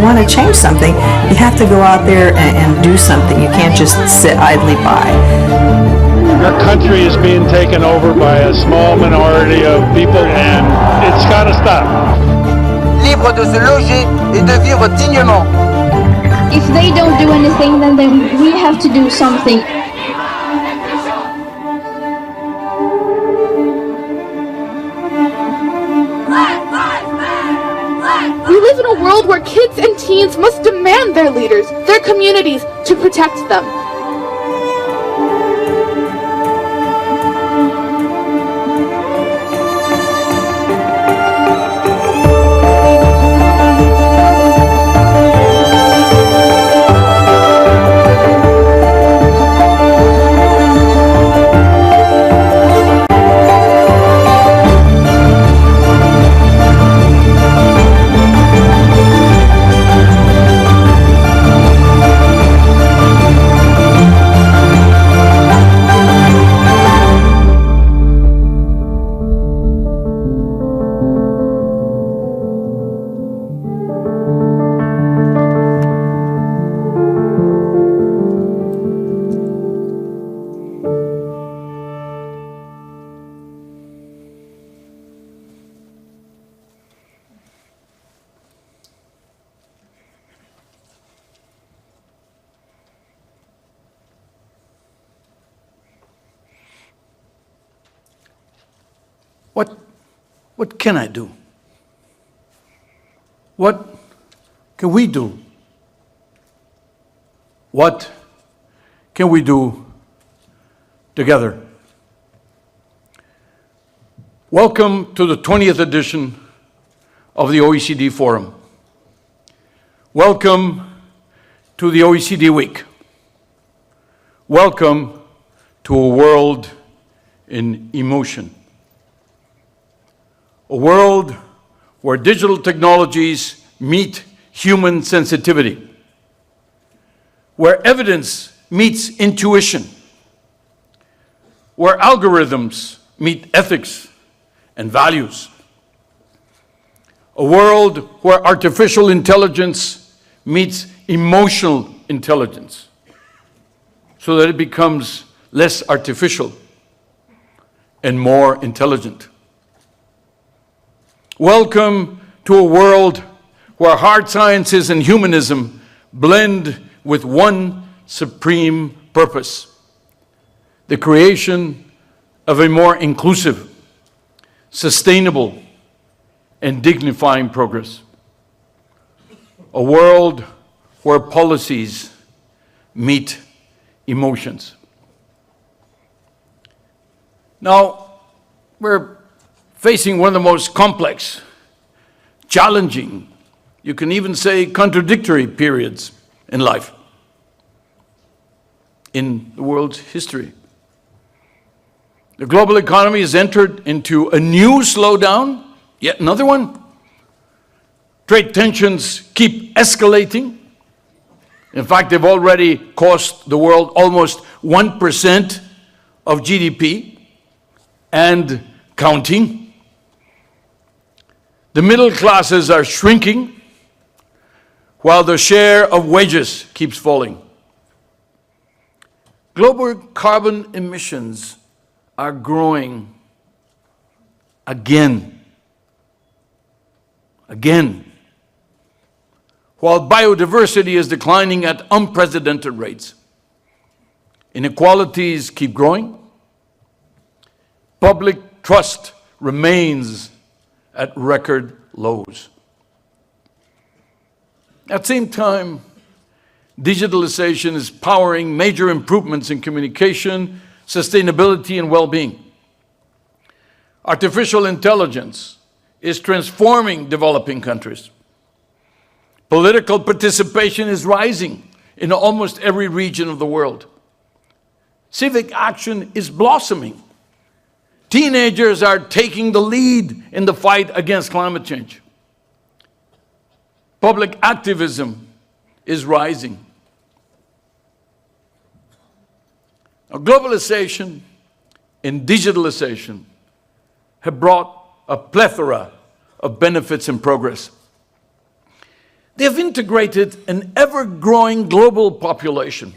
want to change something, you have to go out there and do something. You can't just sit idly by. Our country is being taken over by a small minority of people, and it's got to stop. Libre de se loger et de vivre dignement. If they don't do anything, then we have to do something. We live in a world where kids and teens must demand their leaders, their communities, to protect them. What can I do? What can we do? What can we do together? Welcome to the 20th edition of the OECD Forum. Welcome to the OECD Week. Welcome to a world in emotion. A world where digital technologies meet human sensitivity, where evidence meets intuition, where algorithms meet ethics and values. A world where artificial intelligence meets emotional intelligence, so that it becomes less artificial and more intelligent. Welcome to a world where hard sciences and humanism blend with one supreme purpose: the creation of a more inclusive, sustainable, and dignifying progress. A world where policies meet emotions. Now, we're facing one of the most complex, challenging, you can even say contradictory periods in life, in the world's history. The global economy has entered into a new slowdown, yet another one. Trade tensions keep escalating. In fact, they've already cost the world almost 1% of GDP and counting. The middle classes are shrinking, while the share of wages keeps falling. Global carbon emissions are growing again, while biodiversity is declining at unprecedented rates. Inequalities keep growing. Public trust remains at record lows. At the same time, digitalization is powering major improvements in communication, sustainability, and well-being. Artificial intelligence is transforming developing countries. Political participation is rising in almost every region of the world. Civic action is blossoming. Teenagers are taking the lead in the fight against climate change. Public activism is rising. Now, globalization and digitalization have brought a plethora of benefits and progress. They have integrated an ever-growing global population,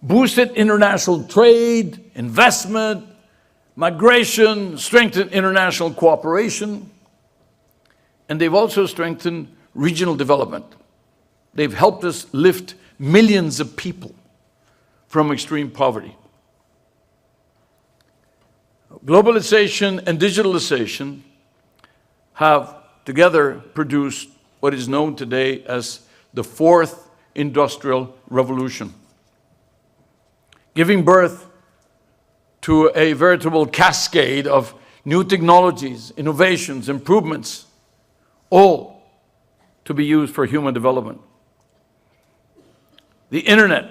boosted international trade, investment, migration, strengthened international cooperation, and they've also strengthened regional development. They've helped us lift millions of people from extreme poverty. Globalization and digitalization have together produced what is known today as the fourth industrial revolution, giving birth to a veritable cascade of new technologies, innovations, improvements, all to be used for human development. The internet,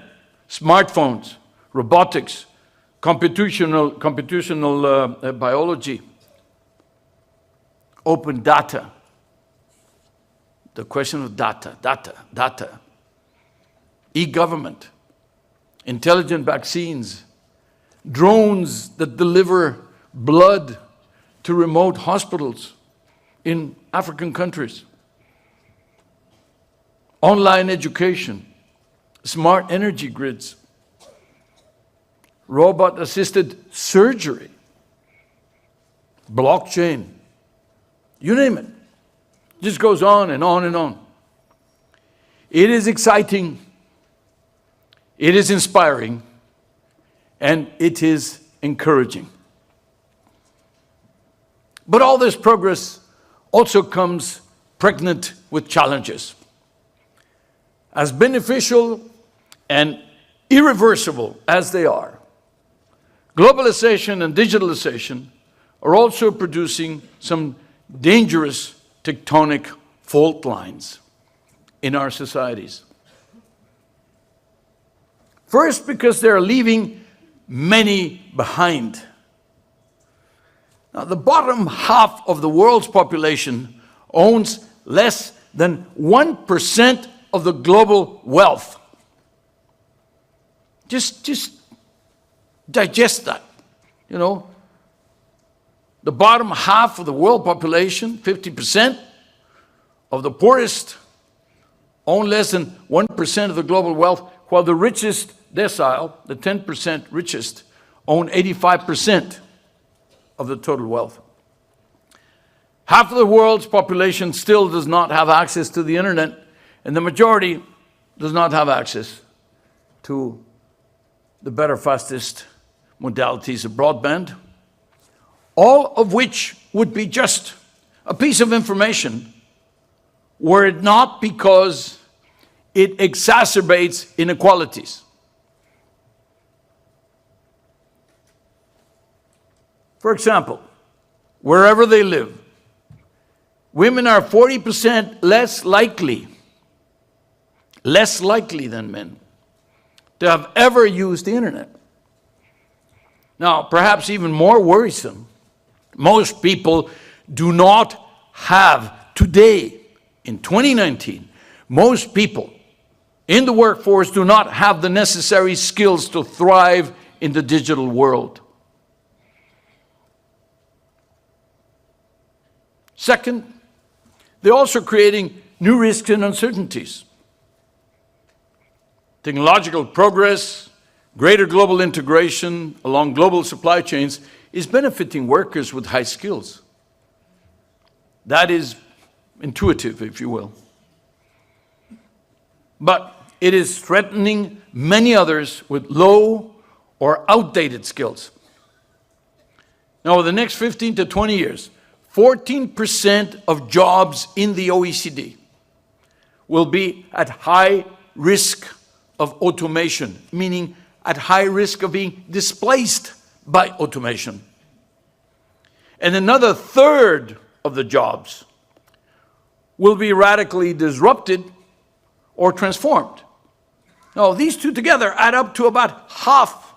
smartphones, robotics, computational biology, open data. The question of data, e-government, intelligent vaccines, drones that deliver blood to remote hospitals in African countries, online education, smart energy grids, robot-assisted surgery, blockchain, you name it. Just goes on and on and on. It is exciting, it is inspiring, and it is encouraging. But all this progress also comes pregnant with challenges. As beneficial and irreversible as they are, globalization and digitalization are also producing some dangerous tectonic fault lines in our societies. First, because they're leaving many behind. Now, the bottom half of the world's population owns less than 1% of the global wealth. Just digest that, you know. The bottom half of the world population, 50% of the poorest, own less than 1% of the global wealth, while the richest decile, the 10% richest, own 85% of the total wealth. Half of the world's population still does not have access to the internet, and the majority does not have access to the better, fastest modalities of broadband, all of which would be just a piece of information were it not because it exacerbates inequalities. For example, wherever they live, women are 40% less likely than men to have ever used the internet. Now, perhaps even more worrisome, most people do not have today, in 2019, most people in the workforce do not have the necessary skills to thrive in the digital world. Second, they're also creating new risks and uncertainties. Technological progress, greater global integration along global supply chains is benefiting workers with high skills. That is intuitive, if you will. But it is threatening many others with low or outdated skills. Now, over the next 15 to 20 years, 14% of jobs in the OECD will be at high risk of automation, meaning at high risk of being displaced by automation. And another third of the jobs will be radically disrupted or transformed. Now, these two together add up to about half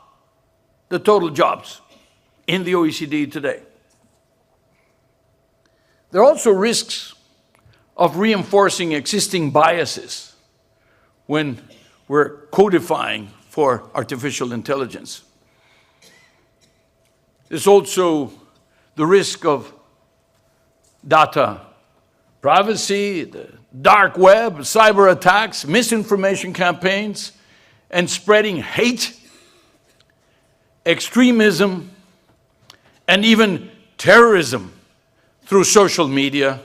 the total jobs in the OECD today. There are also risks of reinforcing existing biases when we're codifying for artificial intelligence. There's also the risk of data privacy, the dark web, cyber attacks, misinformation campaigns, and spreading hate, extremism, and even terrorism through social media,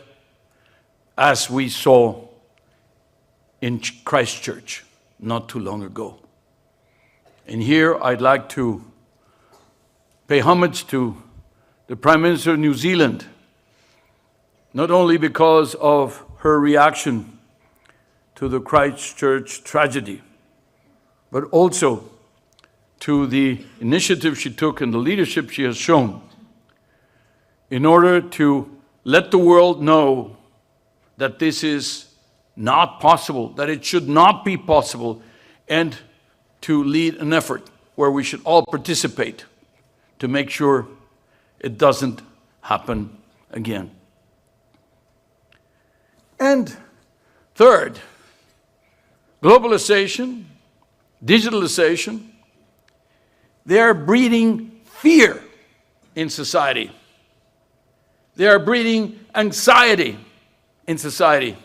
as we saw in Christchurch not too long ago. And here I'd like to pay homage to the Prime Minister of New Zealand, not only because of her reaction to the Christchurch tragedy, but also to the initiative she took and the leadership she has shown in order to let the world know that this is not possible, that it should not be possible, and to lead an effort where we should all participate to make sure it doesn't happen again. And third, globalization, digitalization, they are breeding fear in society. They are breeding anxiety in society.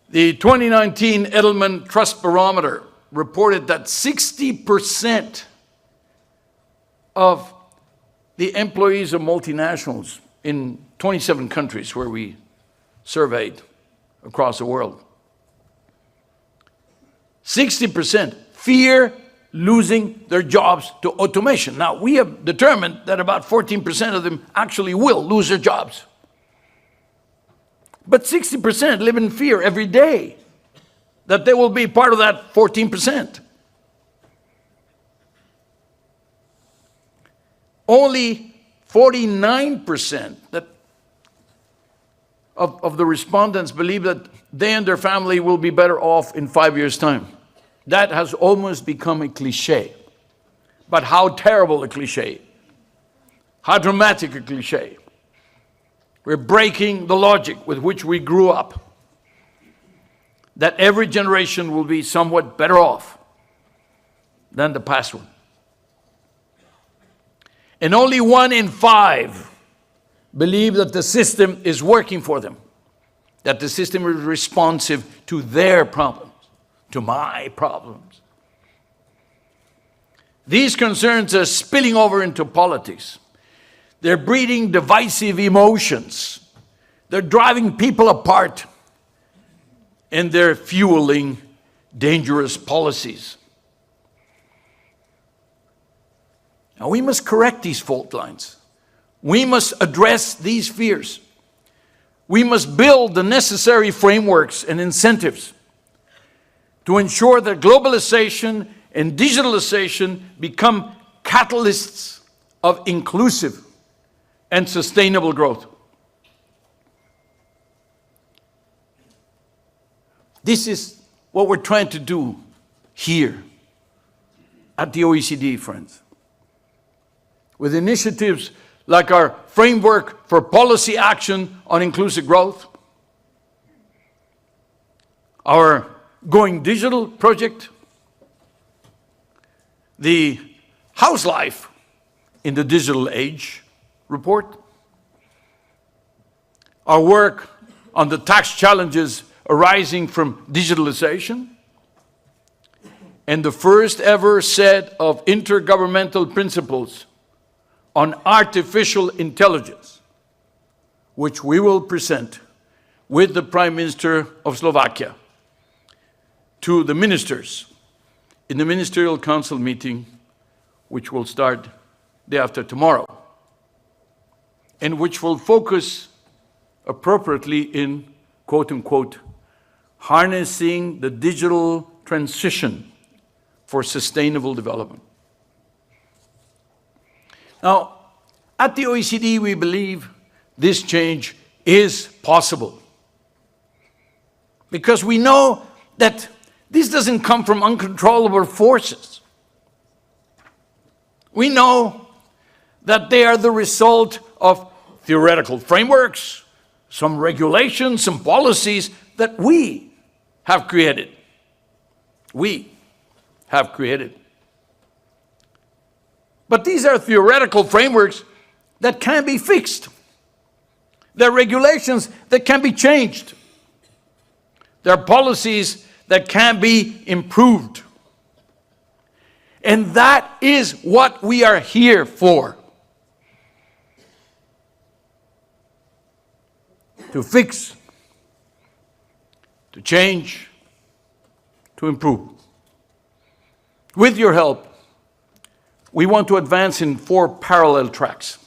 The 2019 Edelman Trust Barometer reported that 60% of the employees of multinationals in 27 countries where we surveyed across the world, 60% fear losing their jobs to automation. Now, we have determined that about 14% of them actually will lose their jobs. But 60% live in fear every day that they will be part of that 14%. Only 49% of the respondents believe that they and their family will be better off in 5 years' time. That has almost become a cliche. But how terrible a cliche. How dramatic a cliche. We're breaking the logic with which we grew up, that every generation will be somewhat better off than the past one. And only 1 in 5 believe that the system is working for them, that the system is responsive to their problems, to my problems. These concerns are spilling over into politics. They're breeding divisive emotions. They're driving people apart. And they're fueling dangerous policies. Now, we must correct these fault lines. We must address these fears. We must build the necessary frameworks and incentives to ensure that globalization and digitalization become catalysts of inclusive and sustainable growth. This is what we're trying to do here at the OECD, friends. With initiatives like our Framework for Policy Action on Inclusive Growth, our Going Digital project, the House Life in the Digital Age report, our work on the tax challenges arising from digitalization, and the first ever set of intergovernmental principles on artificial intelligence, which we will present with the Prime Minister of Slovakia to the ministers in the Ministerial Council meeting, which will start day after tomorrow, and which will focus appropriately in, quote unquote, harnessing the digital transition for sustainable development. Now, at the OECD, we believe this change is possible, because we know that this doesn't come from uncontrollable forces. We know that they are the result of theoretical frameworks, some regulations, some policies that we have created. We have created. But these are theoretical frameworks that can be fixed. There are regulations that can be changed. There are policies that can be improved. And that is what we are here for. To fix, to change, to improve. With your help, we want to advance in 4 parallel tracks,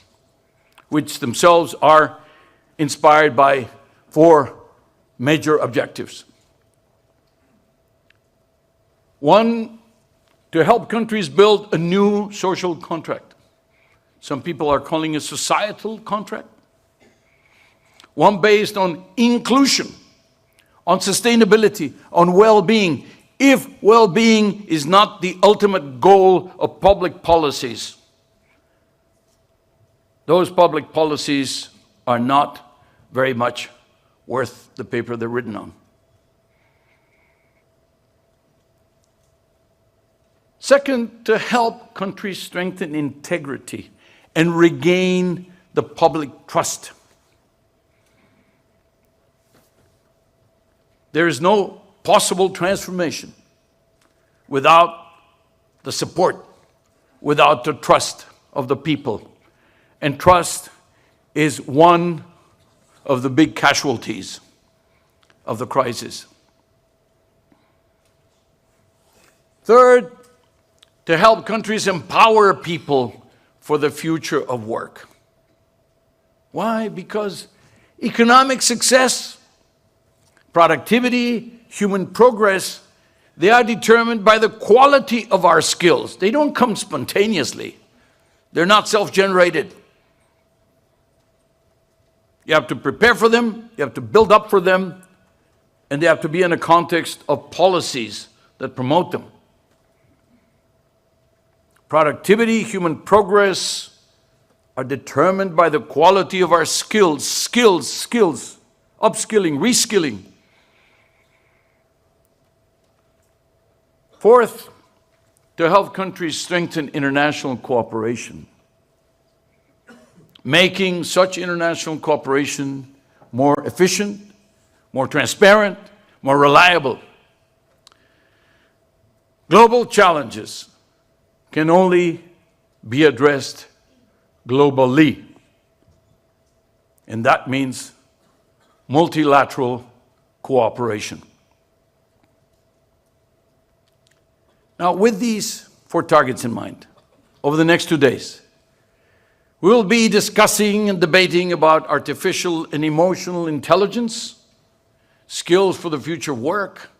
which themselves are inspired by 4 major objectives. 1, to help countries build a new social contract. Some people are calling it a societal contract. One based on inclusion, on sustainability, on well-being. If well-being is not the ultimate goal of public policies, those public policies are not very much worth the paper they're written on. Second, to help countries strengthen integrity and regain the public trust. There is no possible transformation without the support, without the trust of the people. And trust is one of the big casualties of the crisis. Third, to help countries empower people for the future of work. Why? Because economic success, productivity, human progress, they are determined by the quality of our skills. They don't come spontaneously. They're not self-generated. You have to prepare for them, you have to build up for them, and they have to be in a context of policies that promote them. Productivity, human progress are determined by the quality of our skills, upskilling, reskilling. Fourth, to help countries strengthen international cooperation, making such international cooperation more efficient, more transparent, more reliable. Global challenges can only be addressed globally. And that means multilateral cooperation. Now, with these 4 targets in mind, over the next 2 days, we'll be discussing and debating about artificial and emotional intelligence, skills for the future work,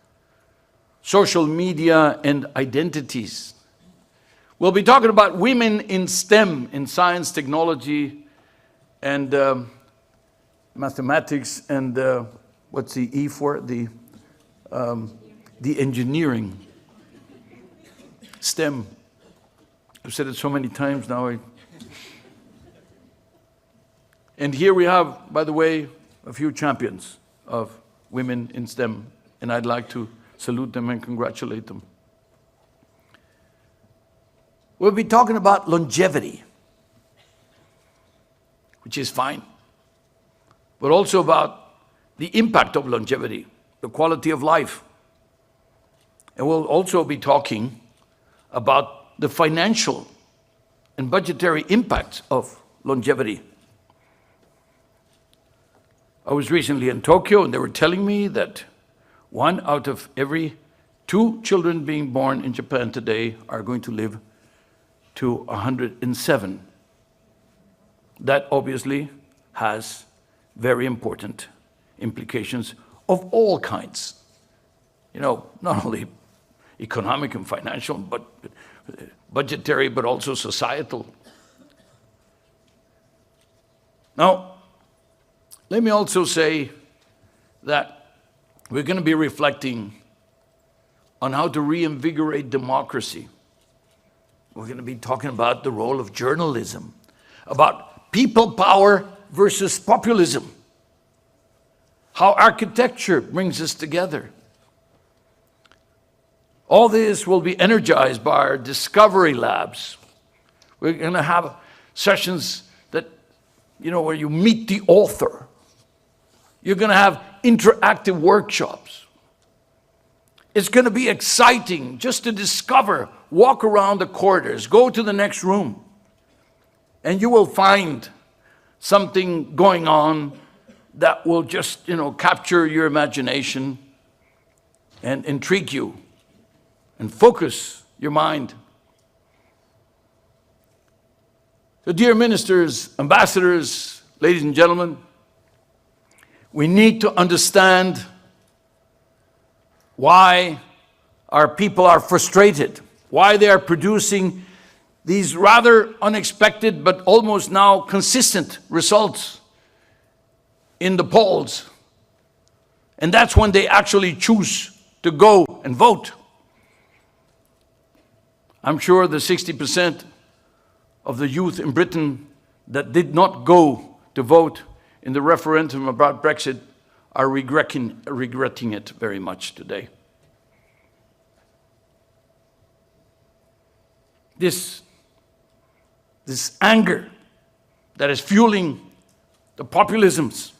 social media, and identities. We'll be talking about women in STEM, in science, technology, and mathematics, and what's the E for? The engineering. STEM. I've said it so many times now. And here we have, by the way, a few champions of women in STEM, and I'd like to salute them and congratulate them. We'll be talking about longevity, which is fine, but also about the impact of longevity, the quality of life. And we'll also be talking about the financial and budgetary impacts of longevity. I was recently in Tokyo, and they were telling me that 1 out of every 2 children being born in Japan today are going to live to 107. That obviously has very important implications of all kinds. You know, not only economic and financial, but budgetary, but also societal. Now, let me also say that we're going to be reflecting on how to reinvigorate democracy. We're going to be talking about the role of journalism, about people power versus populism, how architecture brings us together. All this will be energized by our discovery labs. We're going to have sessions that, you know, where you meet the author You're going to have interactive workshops. It's going to be exciting just to discover, walk around the corridors, go to the next room, and you will find something going on that will just, capture your imagination and intrigue you and focus your mind. So, dear ministers, ambassadors, ladies and gentlemen, we need to understand why our people are frustrated, why they are producing these rather unexpected but almost now consistent results in the polls. And that's when they actually choose to go and vote. I'm sure the 60% of the youth in Britain that did not go to vote in the referendum about Brexit are regretting it very much today. This anger that is fueling the populisms,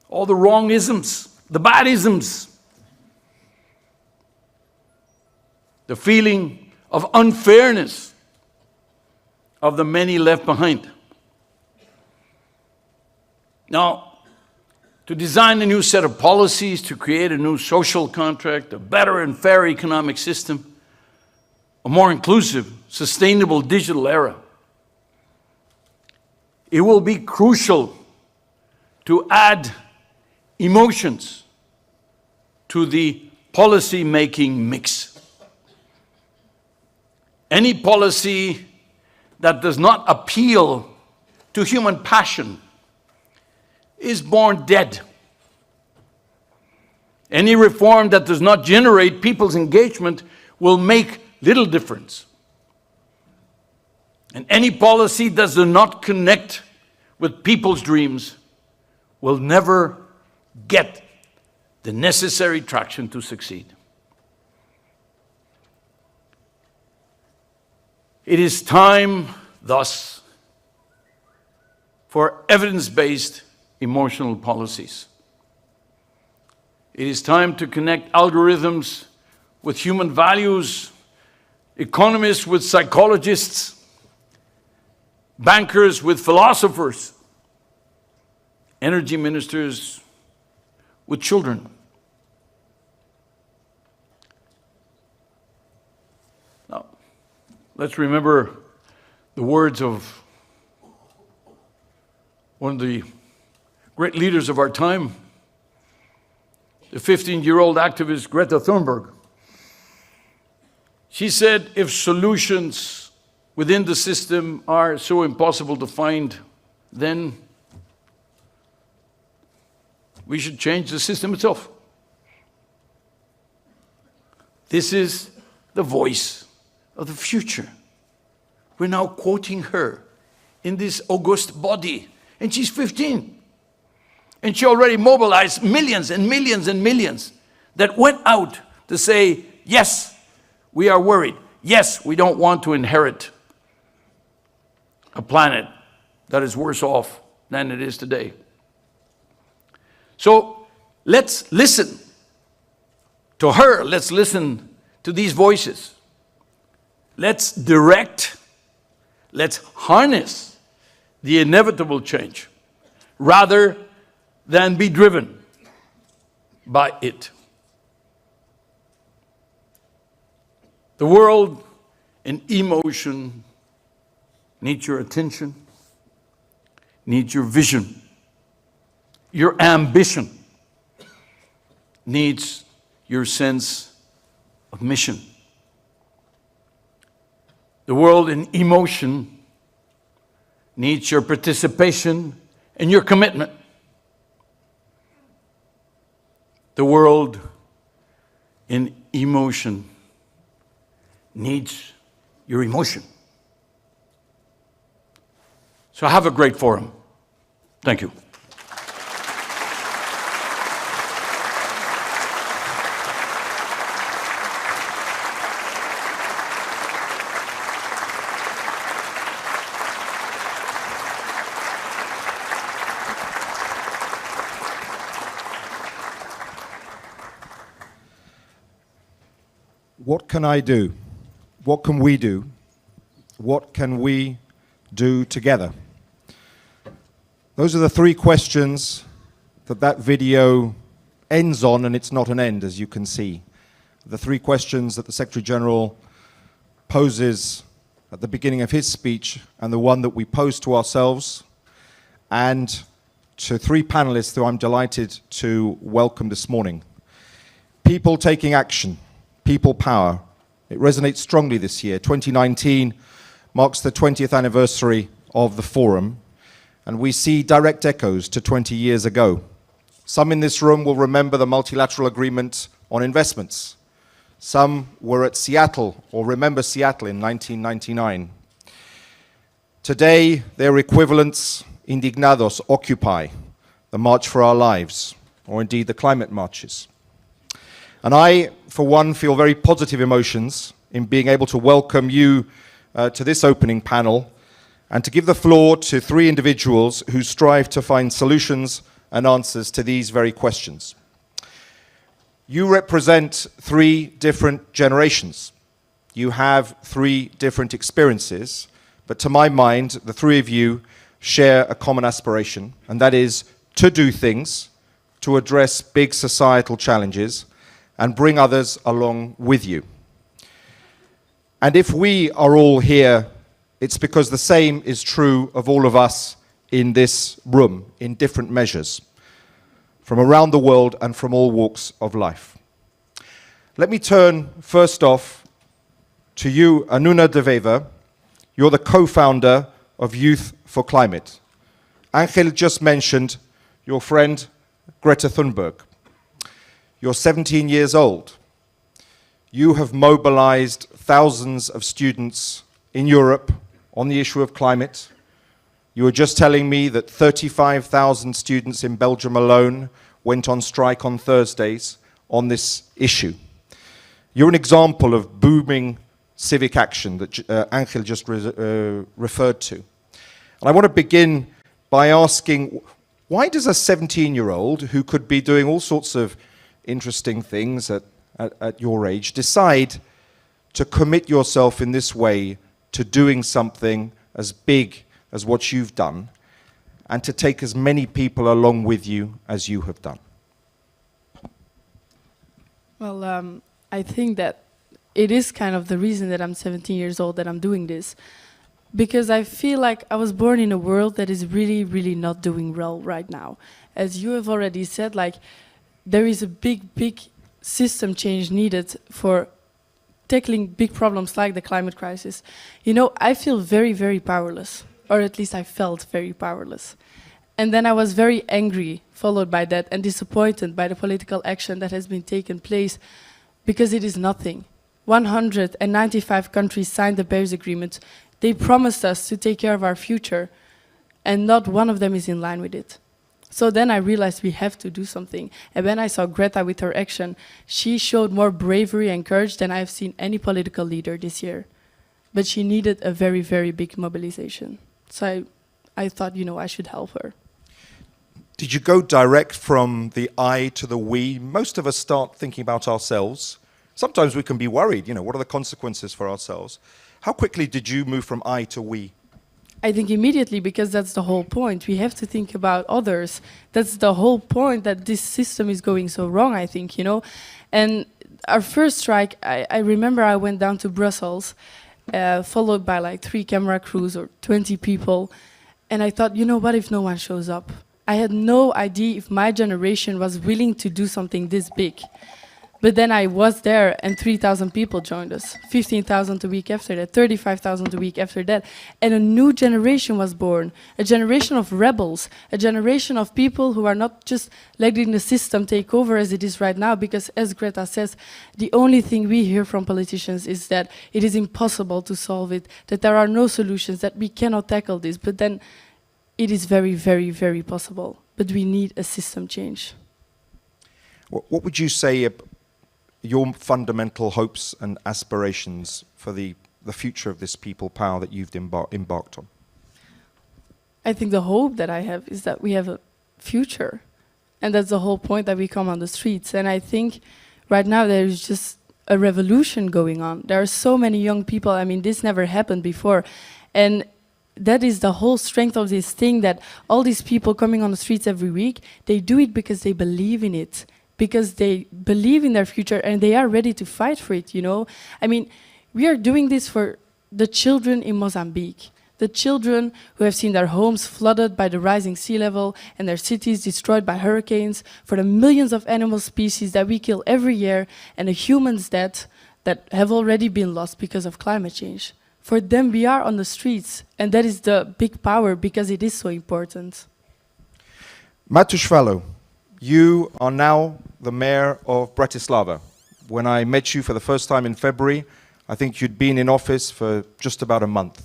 all the wrong isms, the bad isms, the feeling of unfairness of the many left behind. Now, to design a new set of policies, to create a new social contract, a better and fair economic system, a more inclusive, sustainable digital era, it will be crucial to add emotions to the policy-making mix. Any policy that does not appeal to human passion is born dead. Any reform that does not generate people's engagement will make little difference. And any policy that does not connect with people's dreams will never get the necessary traction to succeed. It is time, thus, for evidence-based emotional policies. It is time to connect algorithms with human values, economists with psychologists, bankers with philosophers, energy ministers with children. Now, let's remember the words of one of the great leaders of our time, the 15-year-old activist Greta Thunberg. She said, if solutions within the system are so impossible to find, then we should change the system itself. This is the voice of the future. We're now quoting her in this august body, and she's 15. And she already mobilized millions and millions and millions that went out to say, yes, we are worried. Yes, we don't want to inherit a planet that is worse off than it is today. So let's listen to her. Let's listen to these voices. Let's direct, let's harness the inevitable change rather than be driven by it. The world in emotion needs your attention, needs your vision. Your ambition needs your sense of mission. The world in emotion needs your participation and your commitment. The world in emotion needs your emotion. So have a great forum. Thank you. What can I do? What can we do? What can we do together? Those are the three questions that video ends on, and it's not an end, as you can see. The three questions that the Secretary General poses at the beginning of his speech, and the one that we pose to ourselves, and to three panelists who I'm delighted to welcome this morning. People taking action, people power. It resonates strongly this year. 2019 marks the 20th anniversary of the Forum, and we see direct echoes to 20 years ago. Some in this room will remember the multilateral agreement on investments. Some were at Seattle, or remember Seattle in 1999. Today, their equivalents, Indignados, Occupy, the March for Our Lives, or indeed the climate marches. And I, for one, feel very positive emotions in being able to welcome you to this opening panel and to give the floor to three individuals who strive to find solutions and answers to these very questions. You represent three different generations. You have three different experiences, but to my mind, the three of you share a common aspiration, and that is to do things, to address big societal challenges, and bring others along with you. And if we are all here, it's because the same is true of all of us in this room, in different measures, from around the world and from all walks of life. Let me turn first off to you, Anuna de Wever. You're the co-founder of Youth for Climate. Angel just mentioned your friend Greta Thunberg. You're 17 years old. You have mobilized thousands of students in Europe on the issue of climate. You were just telling me that 35,000 students in Belgium alone went on strike on Thursdays on this issue. You're an example of booming civic action that Angel just referred to. And I want to begin by asking, why does a 17-year-old who could be doing all sorts of interesting things at your age decide to commit yourself in this way to doing something as big as what you've done, and to take as many people along with you as you have done? Well, I think that it is kind of the reason that I'm 17 years old that I'm doing this. Because I feel like I was born in a world that is really, really not doing well right now. As you have already said, like, there is a big system change needed for tackling big problems like the climate crisis. You know, I feel very, very powerless. Or at least I felt very powerless. And then I was very angry, followed by that, and disappointed by the political action that has been taken place, because it is nothing. 195 countries signed the Paris Agreement. They promised us to take care of our future, and not one of them is in line with it. So then I realized we have to do something. And when I saw Greta with her action, she showed more bravery and courage than I have seen any political leader this year. But she needed a very, very big mobilization. So I thought, you know, I should help her. Did you go direct from the I to the we? Most of us start thinking about ourselves. Sometimes we can be worried, you know, what are the consequences for ourselves? How quickly did you move from I to we? I think immediately, because that's the whole point. We have to think about others. That's the whole point, that this system is going so wrong, I think, you know. And our first strike, I remember I went down to Brussels, followed by like 3 camera crews or 20 people. And I thought, you know, what if no one shows up? I had no idea if my generation was willing to do something this big. But then I was there, and 3,000 people joined us, 15,000 a week after that, 35,000 a week after that. And a new generation was born, a generation of rebels, a generation of people who are not just letting the system take over as it is right now, because as Greta says, the only thing we hear from politicians is that it is impossible to solve it, that there are no solutions, that we cannot tackle this. But then it is very, very, very possible. But we need a system change. What would you say your fundamental hopes and aspirations for the future of this people power that you've embarked on? I think the hope that I have is that we have a future. And that's the whole point, that we come on the streets. And I think right now there is just a revolution going on. There are so many young people. I mean, this never happened before. And that is the whole strength of this thing, that all these people coming on the streets every week, they do it because they believe in it, because they believe in their future and they are ready to fight for it, you know? I mean, we are doing this for the children in Mozambique. The children who have seen their homes flooded by the rising sea level and their cities destroyed by hurricanes, for the millions of animal species that we kill every year, and the humans that have already been lost because of climate change. For them, we are on the streets, and that is the big power, because it is so important. Matuš Valo, you are now the mayor of Bratislava. When I met you for the first time in February, I think you'd been in office for just about a month.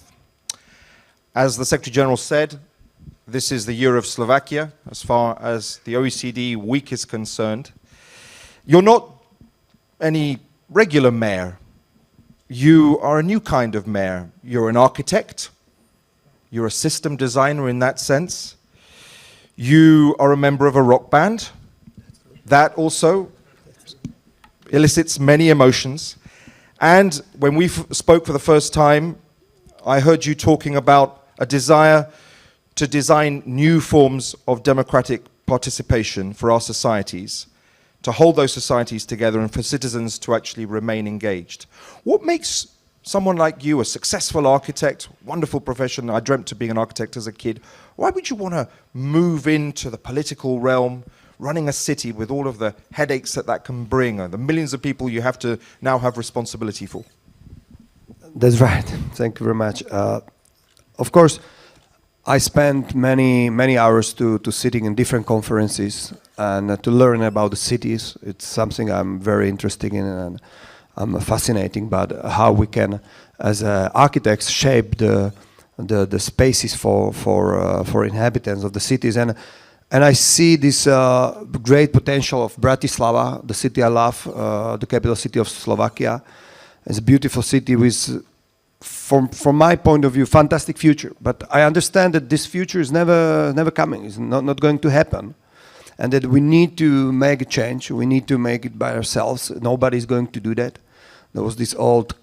As the Secretary General said, this is the year of Slovakia, as far as the OECD week is concerned. You're not any regular mayor. You are a new kind of mayor. You're an architect. You're a system designer in that sense. You are a member of a rock band. That also elicits many emotions. And when we spoke for the first time, I heard you talking about a desire to design new forms of democratic participation for our societies, to hold those societies together and for citizens to actually remain engaged. What makes someone like you, a successful architect, wonderful profession, I dreamt of being an architect as a kid, why would you want to move into the political realm, running a city with all of the headaches that can bring, and the millions of people you have to now have responsibility for? That's right. Thank you very much. Of course, I spent many hours to sitting in different conferences and to learn about the cities. It's something I'm very interested in, and I'm fascinating about how we can, as architects, shape the spaces for inhabitants of the cities. And I see this great potential of Bratislava, the city I love, the capital city of Slovakia. It's a beautiful city with, from my point of view, fantastic future. But I understand that this future is never coming. It's not going to happen, and that we need to make a change. We need to make it by ourselves. Nobody's going to do that. There was this old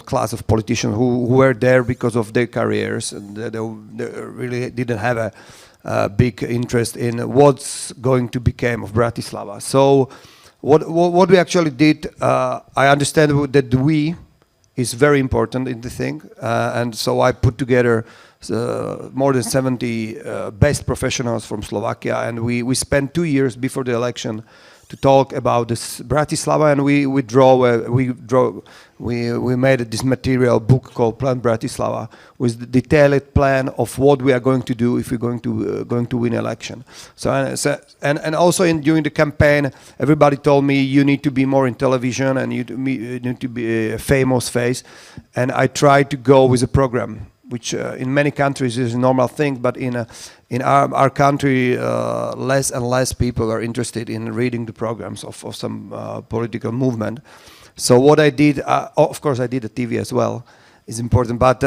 class of politicians who were there because of their careers, and they really didn't have a big interest in what's going to become of Bratislava. So what we actually did, I understand that we is very important in the thing, and so I put together more than 70 best professionals from Slovakia, and we spent 2 years before the election to talk about this Bratislava, and we made this material book called Plan Bratislava, with the detailed plan of what we are going to do if we're going to win election. And also during the campaign, everybody told me you need to be more in television and you need to be a famous face, and I tried to go with a program, which in many countries is a normal thing, but in our country, less and less people are interested in reading the programs of some political movement. So what I did, of course I did a TV as well, is important, but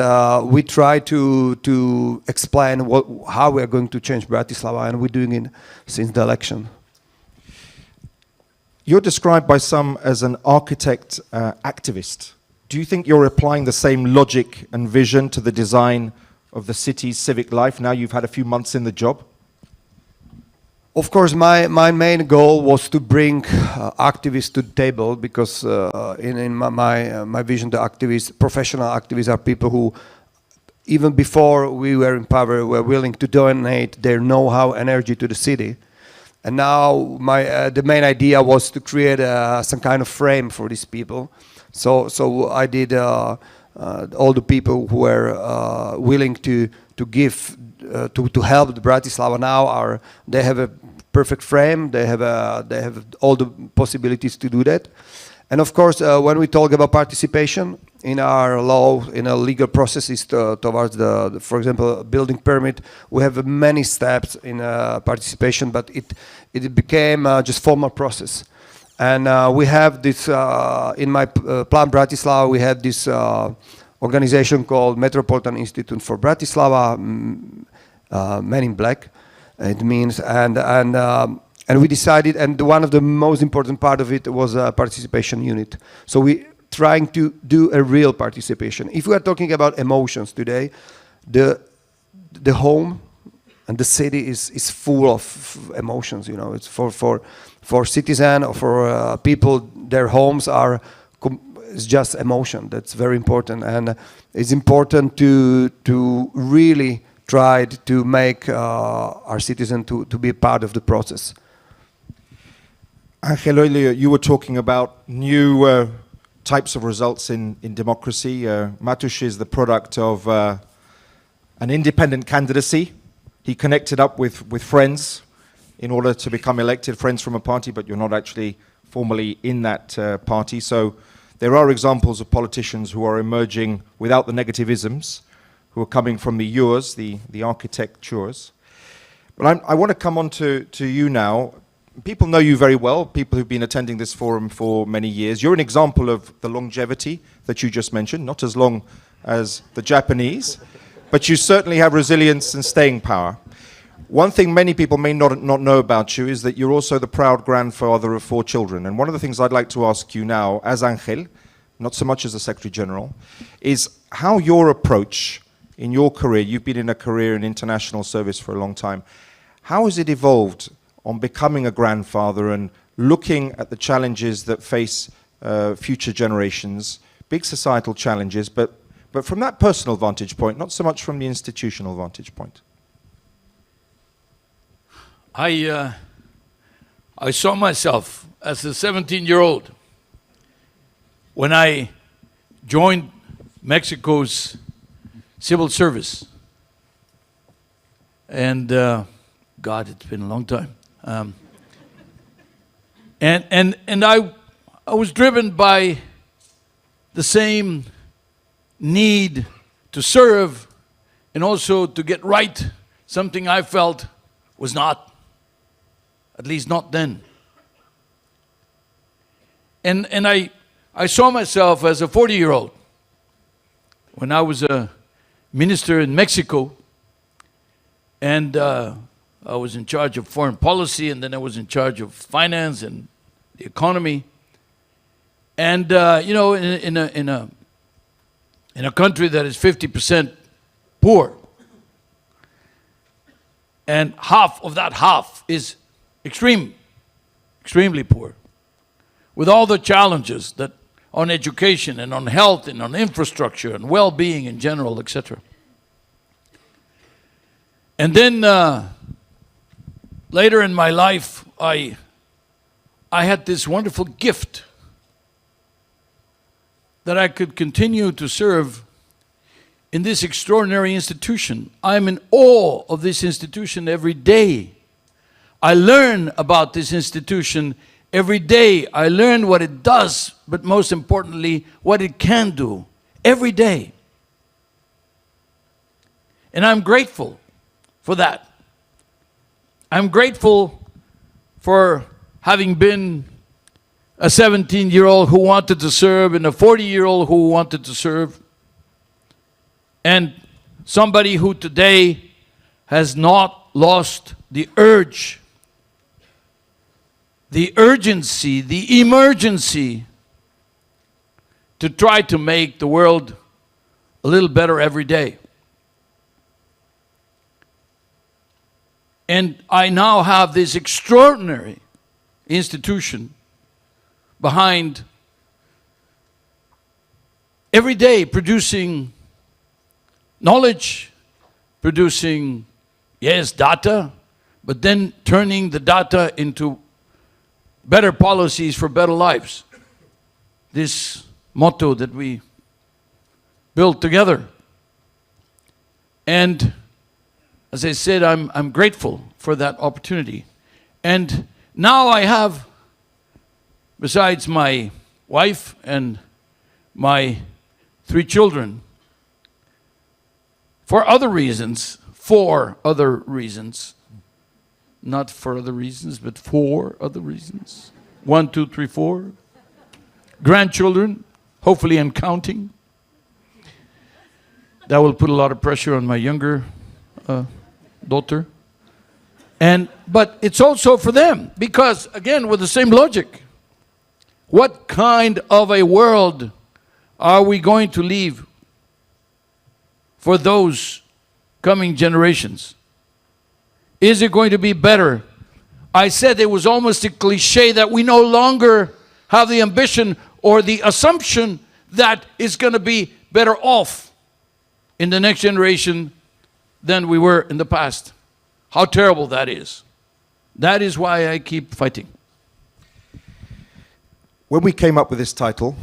we try to explain how we are going to change Bratislava, and we're doing it since the election. You're described by some as an architect activist. Do you think you're applying the same logic and vision to the design of the city's civic life now you've had a few months in the job? Of course, my main goal was to bring activists to the table, because in my vision, the activists, professional activists, are people who, even before we were in power, were willing to donate their know-how, energy to the city. And now the main idea was to create some kind of frame for these people. So I did all the people who were willing to give to help the Bratislava now they have a perfect frame. They have all the possibilities to do that. And of course, when we talk about participation in our law, in our legal processes towards for example, building permit, we have many steps in participation, but it became just formal process. And we have this, in my Plan Bratislava, we have this organization called Metropolitan Institute for Bratislava, Men in Black, it means, and And we decided, and one of the most important part of it was a participation unit. So we trying to do a real participation. If we are talking about emotions today, the home and the city is full of emotions. You know, it's for citizen or for people. Their homes are it's just emotion. That's very important, and it's important to really try to make our citizen to be part of the process. Angel, earlier you were talking about new types of results in democracy. Matusz is the product of an independent candidacy. He connected up with friends in order to become elected, friends from a party, but you're not actually formally in that party. So there are examples of politicians who are emerging without the negativisms, who are coming from the yours, the architectures. But I want to come on to you now. People know you very well, people who've been attending this forum for many years. You're an example of the longevity that you just mentioned, not as long as the Japanese, but you certainly have resilience and staying power. One thing many people may not know about you is that you're also the proud grandfather of 4 children. And one of the things I'd like to ask you now, as Angel, not so much as the Secretary General, is how your approach in your career, you've been in a career in international service for a long time, how has it evolved on becoming a grandfather and looking at the challenges that face future generations, big societal challenges, but from that personal vantage point, not so much from the institutional vantage point? I saw myself as a 17-year-old when I joined Mexico's civil service. And God, it's been a long time. And I was driven by the same need to serve and also to get right, something I felt was not, at least not then. And I saw myself as a 40-year-old when I was a minister in Mexico, and I was in charge of foreign policy, and then I was in charge of finance and the economy. And you know, in a country that is 50% poor, and half of that half is extremely poor, with all the challenges that on education and on health and on infrastructure and well-being in general, etc. And then later in my life, I had this wonderful gift that I could continue to serve in this extraordinary institution. I'm in awe of this institution every day. I learn about this institution every day. I learn what it does, but most importantly, what it can do every day. And I'm grateful for that. I'm grateful for having been a 17-year-old who wanted to serve and a 40-year-old who wanted to serve, and somebody who today has not lost the urge, the urgency, the emergency to try to make the world a little better every day. And I now have this extraordinary institution behind every day producing knowledge, producing, yes, data, but then turning the data into better policies for better lives. This motto that we built together. And as I said, I'm grateful for that opportunity. And now I have, besides my wife and my 3 children, for other reasons, not for other reasons, but for other reasons. 1, 2, 3, 4. Grandchildren, hopefully and counting. That will put a lot of pressure on my younger daughter. But it's also for them, because again, with the same logic, what kind of a world are we going to leave for those coming generations? Is it going to be better? I said it was almost a cliche that we no longer have the ambition or the assumption that it's going to be better off in the next generation than we were in the past. How terrible that is. That is why I keep fighting. When we came up with this title,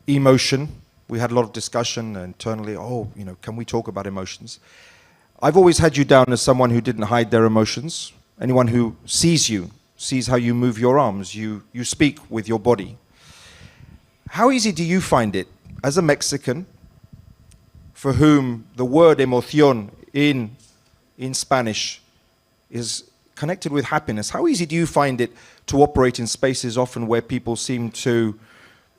emotion, we had a lot of discussion internally. Oh, can we talk about emotions? I've always had you down as someone who didn't hide their emotions. Anyone who sees you, sees how you move your arms, you speak with your body. How easy do you find it, as a Mexican, for whom the word emoción in Spanish is connected with happiness, how easy do you find it to operate in spaces often where people seem to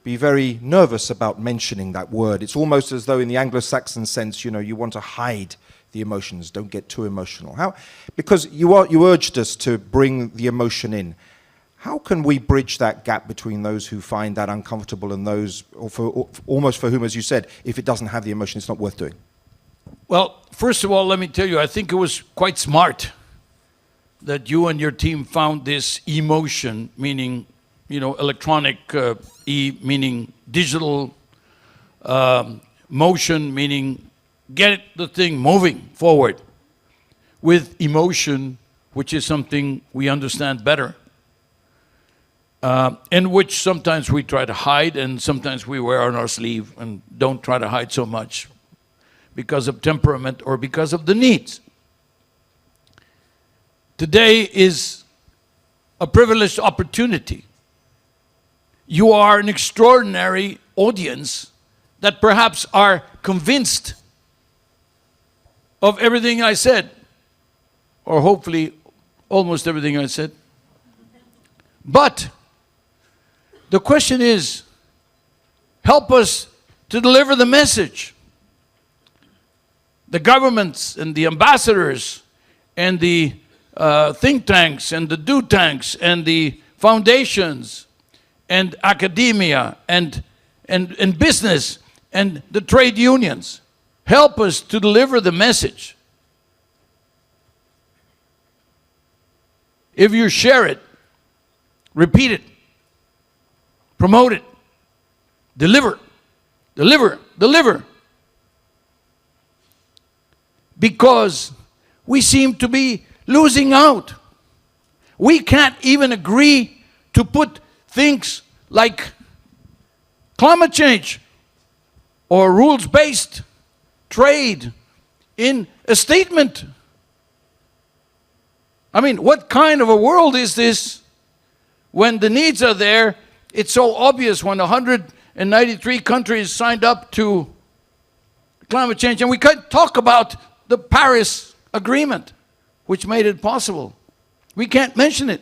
be very nervous about mentioning that word? It's almost as though in the Anglo-Saxon sense, you want to hide the emotions, don't get too emotional. Because you urged us to bring the emotion in. How can we bridge that gap between those who find that uncomfortable and those, almost for whom, as you said, if it doesn't have the emotion, it's not worth doing? Well, first of all, let me tell you, I think it was quite smart that you and your team found this emotion, meaning, electronic, meaning digital, motion, meaning get the thing moving forward, with emotion, which is something we understand better. And which sometimes we try to hide and sometimes we wear on our sleeve and don't try to hide so much because of temperament or because of the needs. Today is a privileged opportunity. You are an extraordinary audience that perhaps are convinced of everything I said, or hopefully almost everything I said. But the question is, help us to deliver the message. The governments and the ambassadors and the think tanks and the do tanks and the foundations and academia and business and the trade unions, help us to deliver the message. If you share it, repeat it, promote it, deliver. Because we seem to be losing out. We can't even agree to put things like climate change or rules-based trade in a statement. I mean, what kind of a world is this when the needs are there? It's so obvious when 193 countries signed up to climate change, and we can't talk about the Paris Agreement, which made it possible. We can't mention it.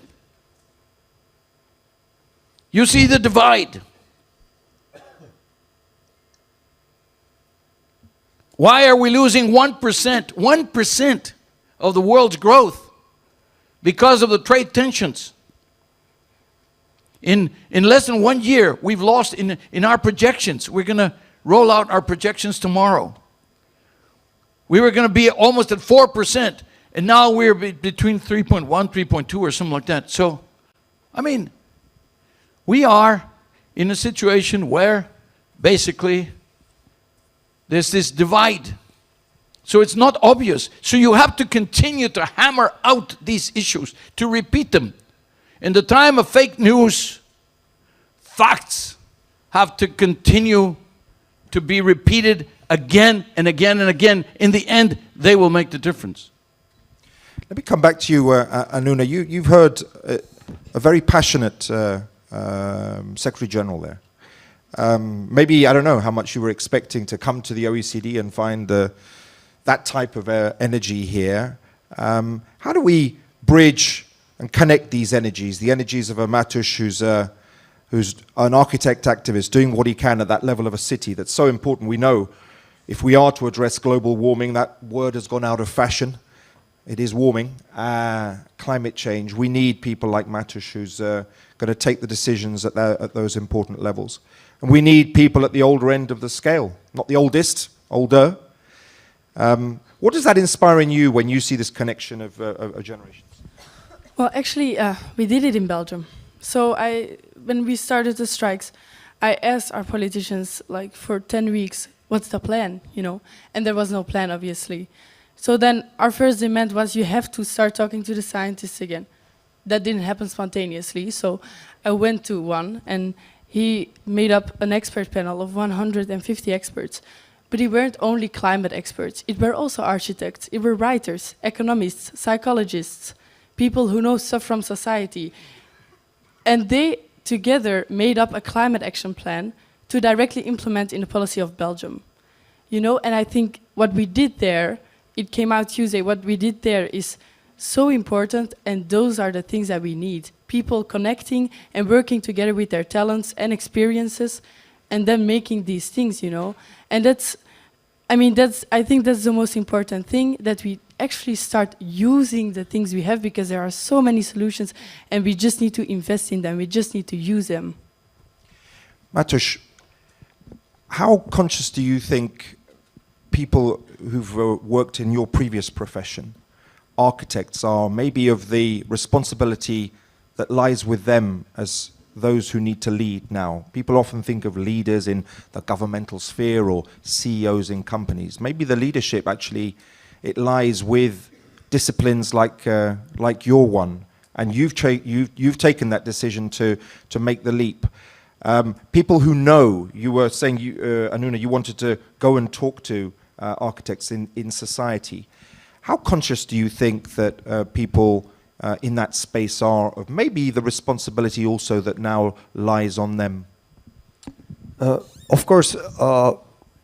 You see the divide. Why are we losing 1% of the world's growth because of the trade tensions? In less than 1 year, we've lost in our projections. We're going to roll out our projections tomorrow. We were going to be almost at 4%, and now we're between 3.1, 3.2 or something like that. So, I mean, we are in a situation where basically there's this divide. So it's not obvious. So you have to continue to hammer out these issues, to repeat them. In the time of fake news, facts have to continue to be repeated again and again and again. In the end, they will make the difference. Let me come back to you, Anuna. You've heard a very passionate Secretary General there. Maybe, I don't know how much you were expecting to come to the OECD and find that type of energy here. How do we bridge and connect these energies, the energies of a Mateusz who's an architect activist doing what he can at that level of a city that's so important. We know if we are to address global warming, that word has gone out of fashion. it is warming, climate change. We need people like Mateusz who's going to take the decisions at those important levels. And we need people at the older end of the scale, not the oldest, older. What does that inspire in you when you see this connection of generations? Well, actually, we did it in Belgium. So when we started the strikes, I asked our politicians, like, for 10 weeks, what's the plan, you know? And there was no plan, obviously. So then our first demand was, you have to start talking to the scientists again. That didn't happen spontaneously, so I went to one, and he made up an expert panel of 150 experts. But it weren't only climate experts, it were also architects, it were writers, economists, psychologists, people who know stuff from society. And they together made up a climate action plan to directly implement in the policy of Belgium. You know, and I think what we did there, it came out Tuesday, what we did there is so important, and those are the things that we need. People connecting and working together with their talents and experiences, and then making these things, you know. And I think that's the most important thing, that we actually start using the things we have, because there are so many solutions, and we just need to invest in them, we just need to use them. Mateusz, how conscious do you think people who've worked in your previous profession, architects, are maybe of the responsibility that lies with them as those who need to lead now? People often think of leaders in the governmental sphere or CEOs in companies. Maybe the leadership actually, it lies with disciplines like your one, and you've taken that decision to make the leap. People who know, you were saying, Anuna, you wanted to go and talk to architects in society. How conscious do you think that people in that space are of maybe the responsibility also that now lies on them? Of course,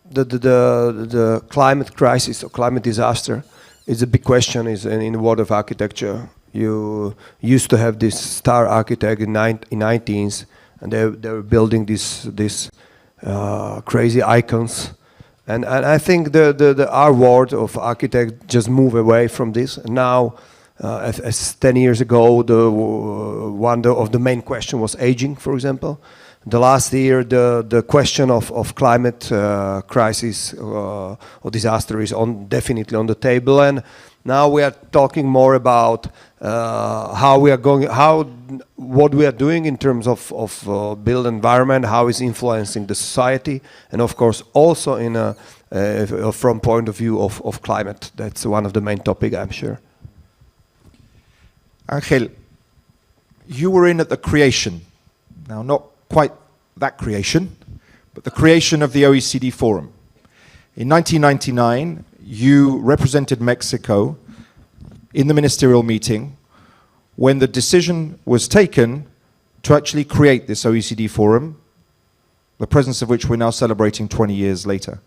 the climate crisis or climate disaster is a big question in the world of architecture. You used to have this star architect in 19s, and they were building these crazy icons. And I think our world of architects just moved away from this. And now, as 10 years ago, one of the main question was aging, for example. The last year, the question of climate crisis or disaster is definitely on the table. And now we are talking more about what we are doing in terms of built environment, how it's influencing the society, and of course also from point of view of climate. That's one of the main topics, I'm sure. Angel, you were in at the creation. Now, not quite that creation, but the creation of the OECD Forum. In 1999, you represented Mexico in the ministerial meeting when the decision was taken to actually create this OECD Forum, the presence of which we're now celebrating 20 years later.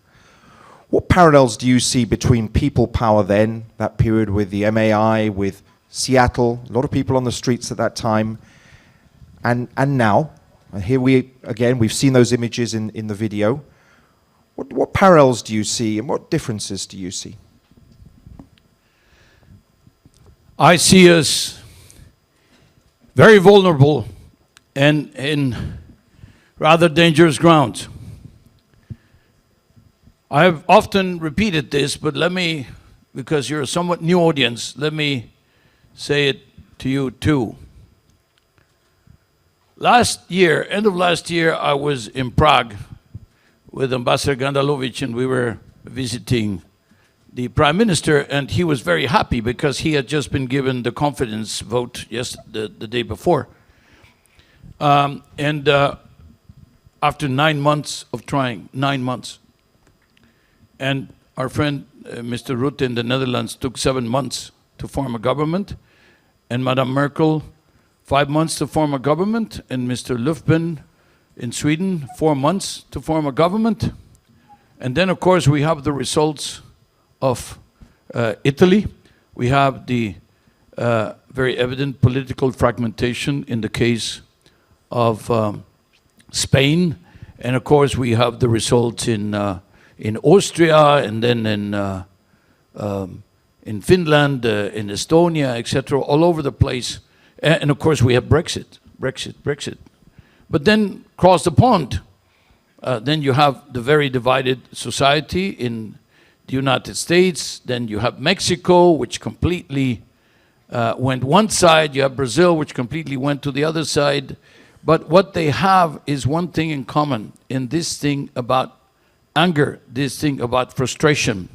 What parallels do you see between people power then, that period with the MAI, with Seattle, a lot of people on the streets at that time, and now? And here we've seen those images in the video. What parallels do you see, and what differences do you see? I see us very vulnerable and in rather dangerous ground. I have often repeated this, but let me, because you're a somewhat new audience, let me say it to you too. Last year, end of last year, I was in Prague with Ambassador Gandalovic, and we were visiting the Prime Minister, and he was very happy because he had just been given the confidence vote the day before. After 9 months of trying, 9 months. And our friend, Mr. Rutte in the Netherlands, took 7 months to form a government, and Madame Merkel, 5 months to form a government, and Mr. Löfven in Sweden, 4 months to form a government. And then, of course, we have the results of Italy. We have the very evident political fragmentation in the case of Spain. And, of course, we have the results in Austria, and then in Finland, in Estonia, etc., all over the place. And of course, we have Brexit. But then cross the pond. Then you have the very divided society in the United States. Then you have Mexico, which completely went one side. You have Brazil, which completely went to the other side. But what they have is one thing in common in this thing about anger, this thing about frustration,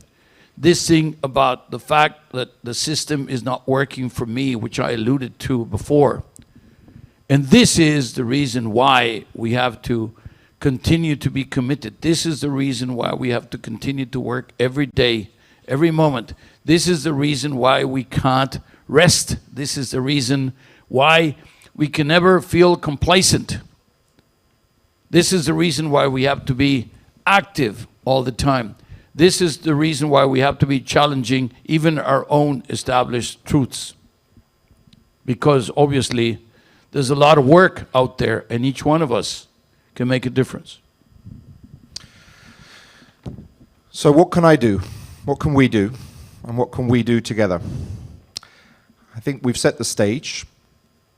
this thing about the fact that the system is not working for me, which I alluded to before. And this is the reason why we have to continue to be committed. This is the reason why we have to continue to work every day, every moment. This is the reason why we can't rest. This is the reason why we can never feel complacent. This is the reason why we have to be active all the time. This is the reason why we have to be challenging even our own established truths. Because obviously, there's a lot of work out there, and each one of us can make a difference. So what can I do? What can we do? And what can we do together? I think we've set the stage,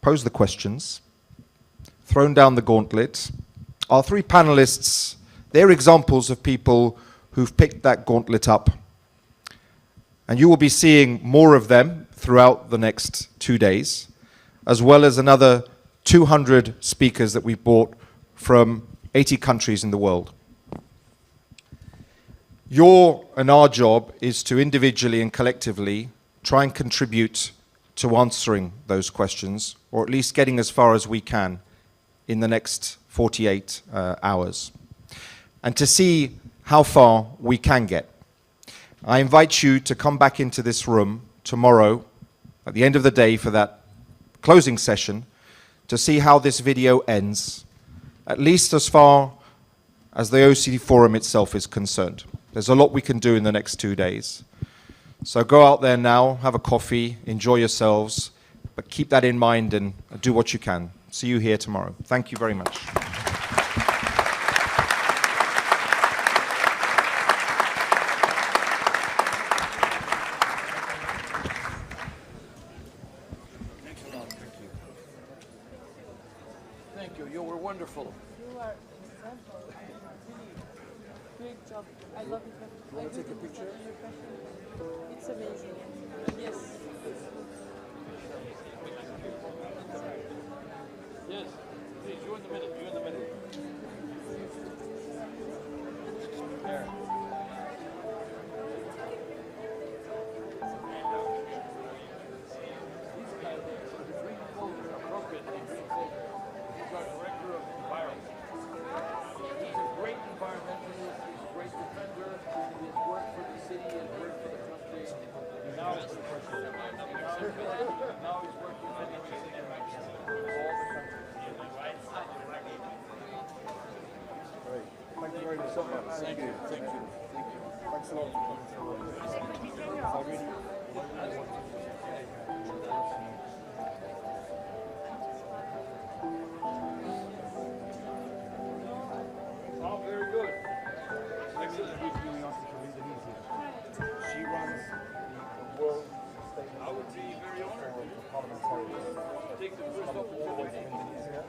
posed the questions, thrown down the gauntlet. Our three panelists, they're examples of people who've picked that gauntlet up. And you will be seeing more of them throughout the next 2 days, as well as another 200 speakers that we've brought from 80 countries in the world. Your and our job is to individually and collectively try and contribute to answering those questions, or at least getting as far as we can in the next 48 hours, and to see how far we can get. I invite you to come back into this room tomorrow at the end of the day for that closing session to see how this video ends, at least as far as the OECD Forum itself is concerned. There's a lot we can do in the next 2 days. So go out there now, have a coffee, enjoy yourselves, but keep that in mind and do what you can. See you here tomorrow. Thank you very much. Thank you. You were wonderful. You are example. Really great job. I love it. You want to take a picture? It's amazing. Yes. Yes. Please, you in the middle. You in the middle. There. These guys are the green folder appropriate. He's our director of environment. He's a great environmentalist. He's a great defender. He has worked for the city and worked for the country. Now he's working for the Thank you very much. Thank you. Thank you. Thank you. Thanks a lot. Oh, very good. Excellent. She runs the world state. I would be very honored to take the first opportunity.